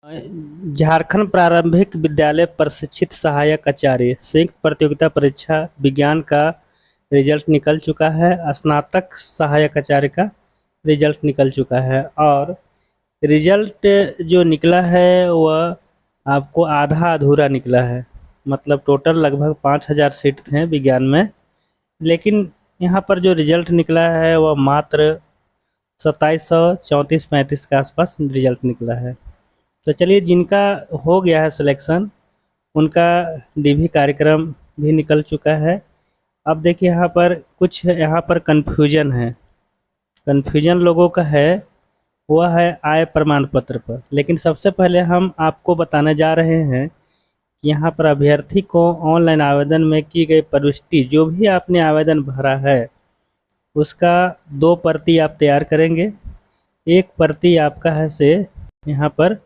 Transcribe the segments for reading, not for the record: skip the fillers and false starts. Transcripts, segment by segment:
झारखंड प्रारंभिक विद्यालय प्रशिक्षित सहायक आचार्य संयुक्त प्रतियोगिता परीक्षा विज्ञान का रिजल्ट निकल चुका है। स्नातक सहायक आचार्य का रिजल्ट निकल चुका है और रिजल्ट जो निकला है वह आपको आधा अधूरा निकला है। मतलब टोटल लगभग 5,000 सीट थे विज्ञान में, लेकिन यहाँ पर जो रिजल्ट निकला है वह मात्र 2734-35 के आसपास रिजल्ट निकला है। तो चलिए, जिनका हो गया है सिलेक्शन उनका डीवी कार्यक्रम भी निकल चुका है। अब देखिए, यहाँ पर कन्फ्यूजन है। कन्फ्यूजन लोगों का है वह है आय प्रमाण पत्र पर। लेकिन सबसे पहले हम आपको बताने जा रहे हैं कि यहाँ पर अभ्यर्थी को ऑनलाइन आवेदन में की गई प्रविष्टि, जो भी आपने आवेदन भरा है उसका 2 प्रति आप तैयार करेंगे। एक प्रति आपका है से यहाँ पर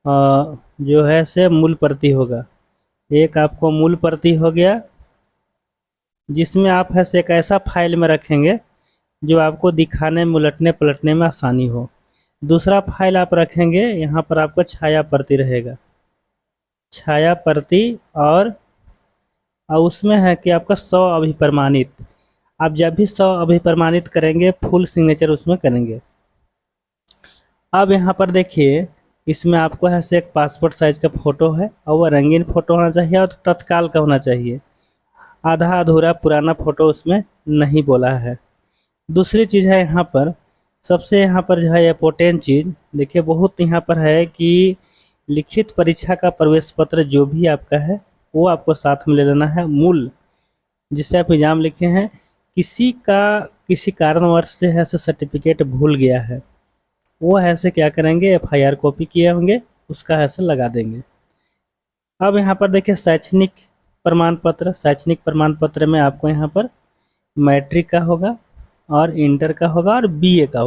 जो है से मूल प्रति होगा। एक आपको मूल प्रति हो गया, जिसमें आप है से एक ऐसा फाइल में रखेंगे जो आपको दिखाने में उलटने पलटने में आसानी हो। दूसरा फाइल आप रखेंगे, यहाँ पर आपका छाया प्रति रहेगा, छाया प्रति। और उसमें है कि आपका 100 अभिप्रमाणित। आप जब भी 100 अभिप्रमाणित करेंगे फुल सिग्नेचर उसमें करेंगे। अब यहाँ पर देखिए, इसमें आपको है से एक पासपोर्ट साइज का फ़ोटो है और वह रंगीन फ़ोटो होना चाहिए और तत्काल का होना चाहिए। आधा अधूरा पुराना फ़ोटो उसमें नहीं बोला है। दूसरी चीज़ है यहाँ पर, सबसे यहाँ पर जो है इम्पोर्टेंट चीज़ देखिए, बहुत यहाँ पर है कि लिखित परीक्षा का प्रवेश पत्र जो भी आपका है वो आपको साथ में ले लेना है। मूल जिससे आप एग्जाम लिखे हैं, किसी कारणवश से है से सर्टिफिकेट भूल गया है, वो ऐसे क्या करेंगे, एफआईआर कॉपी किए होंगे उसका ऐसे लगा देंगे। अब यहाँ पर देखिए, शैक्षणिक प्रमाण पत्र में आपको यहाँ पर मैट्रिक का होगा और इंटर का होगा और बीए का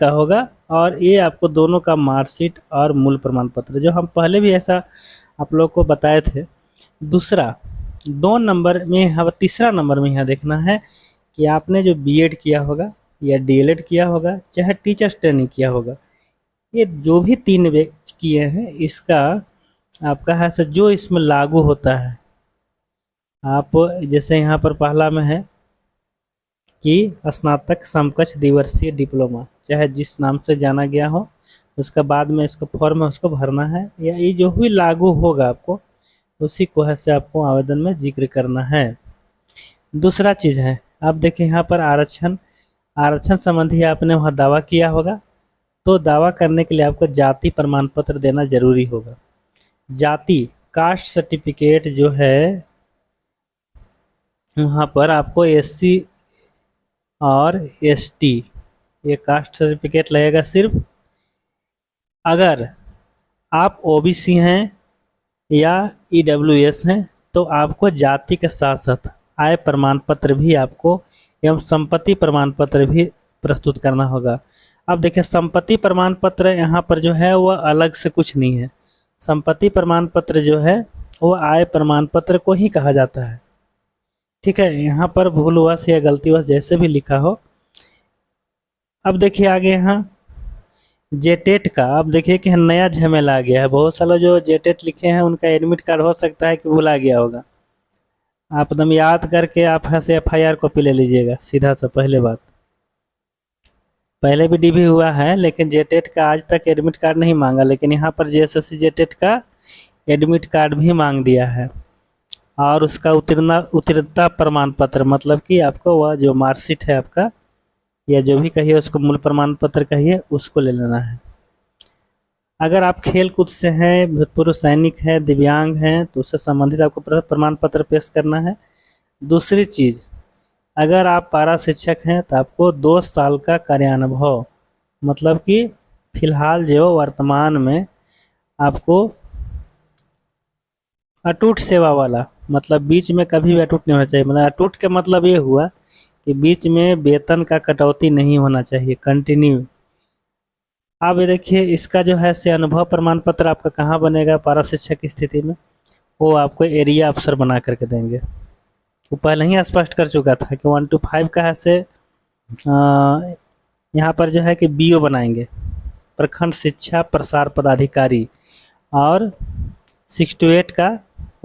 होगा। और ये आपको दोनों का मार्कशीट और मूल प्रमाण पत्र, जो हम पहले भी ऐसा आप लोग को बताए थे। दूसरा 2 नंबर में यहाँ, तीसरा नंबर में यहाँ देखना है कि आपने जो बीएड किया होगा या डीएलएड किया होगा, चाहे टीचर्स ट्रेनिंग किया होगा, ये जो भी 3 किए हैं, इसका आपका है से जो इसमें लागू होता है। आप जैसे यहाँ पर पहला में है कि स्नातक समकक्ष दिवसीय डिप्लोमा, चाहे जिस नाम से जाना गया हो, उसका बाद में इसका फॉर्म है उसको भरना है, या ये जो भी लागू होगा आपको उसी को है से आपको आवेदन में जिक्र करना है। दूसरा चीज़ है, आप देखिए यहाँ पर आरक्षण संबंधी आपने वहाँ दावा किया होगा, तो दावा करने के लिए आपको जाति प्रमाण पत्र देना जरूरी होगा। जाति कास्ट सर्टिफिकेट जो है, वहाँ पर आपको एससी और एसटी ये कास्ट सर्टिफिकेट लगेगा सिर्फ। अगर आप ओबीसी हैं या ईडब्ल्यूएस हैं तो आपको जाति के साथ साथ आय प्रमाण पत्र भी आपको एवं संपत्ति प्रमाण पत्र भी प्रस्तुत करना होगा। अब देखिए, संपत्ति प्रमाण पत्र यहाँ पर जो है वह अलग से कुछ नहीं है। संपत्ति प्रमाण पत्र जो है वो आय प्रमाण पत्र को ही कहा जाता है। ठीक है, यहाँ पर भूलवश या गलतीवश जैसे भी लिखा हो। अब देखिए आगे यहाँ जेटेट का, अब देखिए कि नया झमेला आ गया है। बहुत सालों जो जेटेट लिखे हैं उनका एडमिट कार्ड हो सकता है कि भुला गया होगा। आप एकदम याद करके आप ऐसे एफआईआर कॉपी ले लीजिएगा सीधा सा। पहले बात, पहले भी डीबी हुआ है लेकिन जेटेट का आज तक एडमिट कार्ड नहीं मांगा, लेकिन यहाँ पर जेएसएससी जेटेट का एडमिट कार्ड भी मांग दिया है। और उसका उत्तीर्णता प्रमाण पत्र, मतलब कि आपको वह जो मार्कशीट है आपका, या जो भी कहिए उसको मूल प्रमाण पत्र कहिए, उसको ले लेना है। अगर आप खेल कूद से हैं, भूतपूर्व सैनिक हैं, दिव्यांग हैं, तो उससे संबंधित आपको प्रमाण पत्र पेश करना है। दूसरी चीज़, अगर आप पारा शिक्षक हैं तो आपको 2 साल का कार्यानुभव, मतलब कि फिलहाल जो वर्तमान में आपको अटूट सेवा वाला, मतलब बीच में कभी भी अटूट नहीं होना चाहिए। मतलब अटूट का मतलब ये हुआ कि बीच में वेतन का कटौती नहीं होना चाहिए, कंटिन्यू। अब ये देखिए, इसका जो है से अनुभव प्रमाण पत्र आपका कहाँ बनेगा पारा शिक्षक की स्थिति में, वो आपको एरिया अफसर बना करके देंगे। वो पहले ही स्पष्ट कर चुका था कि 1 to 5 का है से यहाँ पर जो है कि बीओ बनाएंगे। प्रखंड शिक्षा प्रसार पदाधिकारी। और 6 to 8 का,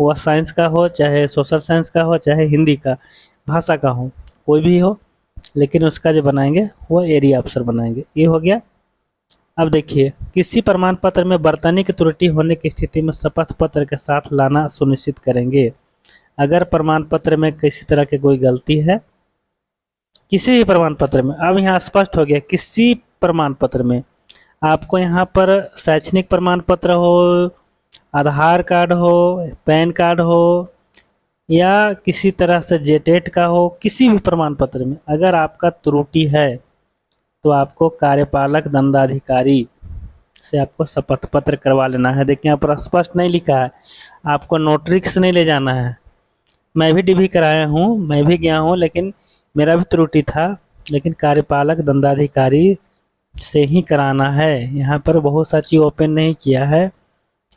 वह साइंस का हो चाहे सोशल साइंस का हो चाहे हिंदी का भाषा का हो, कोई भी हो, लेकिन उसका जो बनाएंगे वो एरिया अफसर बनाएंगे। ये हो गया। अब देखिए, किसी प्रमाण पत्र में बरतने की त्रुटि होने की स्थिति में शपथ पत्र के साथ लाना सुनिश्चित करेंगे। अगर प्रमाण पत्र में किसी तरह की कोई गलती है, किसी भी प्रमाण पत्र में, अब यहाँ स्पष्ट हो गया, किसी प्रमाण पत्र में, आपको यहाँ पर शैक्षणिक प्रमाण पत्र हो, आधार कार्ड हो, पैन कार्ड हो, या किसी तरह से जेटेट का हो, किसी भी प्रमाण पत्र में अगर आपका त्रुटि है तो आपको कार्यपालक दंडाधिकारी से आपको शपथ पत्र करवा लेना है। देखिए यहाँ पर स्पष्ट नहीं लिखा है, आपको नोटरी से नहीं ले जाना है। मैं भी डीवी कराया हूँ, मैं भी गया हूँ, लेकिन मेरा भी त्रुटि था, लेकिन कार्यपालक दंडाधिकारी से ही कराना है। यहाँ पर बहुत सा चीज़ ओपन नहीं किया है,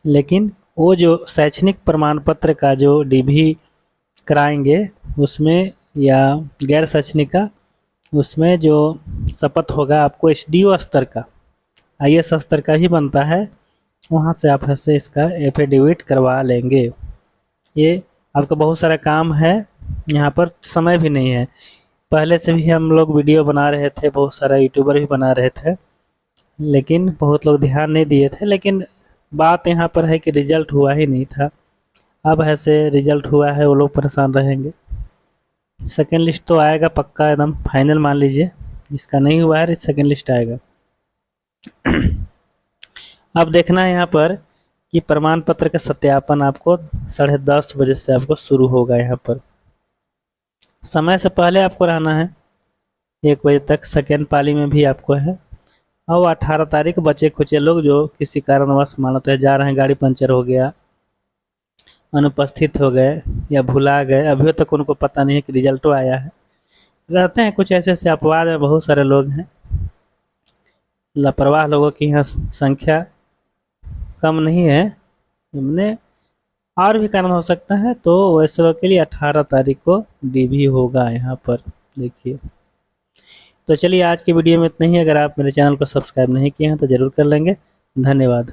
लेकिन वो जो शैक्षणिक प्रमाण पत्र का जो डीवी कराएंगे उसमें, या गैर शैक्षणिक का, उसमें जो शपथ होगा आपको एसडीओ स्तर का, आईएएस स्तर का ही बनता है, वहाँ से आप ऐसे इसका एफिडेविट करवा लेंगे। ये आपका बहुत सारा काम है, यहाँ पर समय भी नहीं है। पहले से भी हम लोग वीडियो बना रहे थे, बहुत सारा यूट्यूबर भी बना रहे थे, लेकिन बहुत लोग ध्यान नहीं दिए थे। लेकिन बात यहाँ पर है कि रिजल्ट हुआ ही नहीं था। अब ऐसे रिजल्ट हुआ है, वो लोग परेशान रहेंगे। सेकेंड लिस्ट तो आएगा पक्का, एकदम फाइनल मान लीजिए। जिसका नहीं हुआ है सेकेंड लिस्ट आएगा। अब देखना है यहाँ पर कि प्रमाण पत्र का सत्यापन आपको 10:30 बजे से आपको शुरू होगा। यहाँ पर समय से पहले आपको रहना है, 1 बजे तक। सेकेंड पाली में भी आपको है। और 18 तारीख बचे खुचे लोग जो किसी कारणवश मानते हैं जा रहे हैं, गाड़ी पंचर हो गया, अनुपस्थित हो गए या भुला गए, अभी तक उनको पता नहीं है कि रिजल्ट आया है। रहते हैं कुछ ऐसे ऐसे अपवाद में, बहुत सारे लोग हैं, लापरवाह लोगों की यहाँ संख्या कम नहीं है, इनमें और भी कारण हो सकता है। तो वैसे लोग के लिए 18 तारीख को डीवी होगा यहाँ पर, देखिए। तो चलिए आज की वीडियो में इतना ही। अगर आप मेरे चैनल को सब्सक्राइब नहीं किए हैं तो ज़रूर कर लेंगे। धन्यवाद।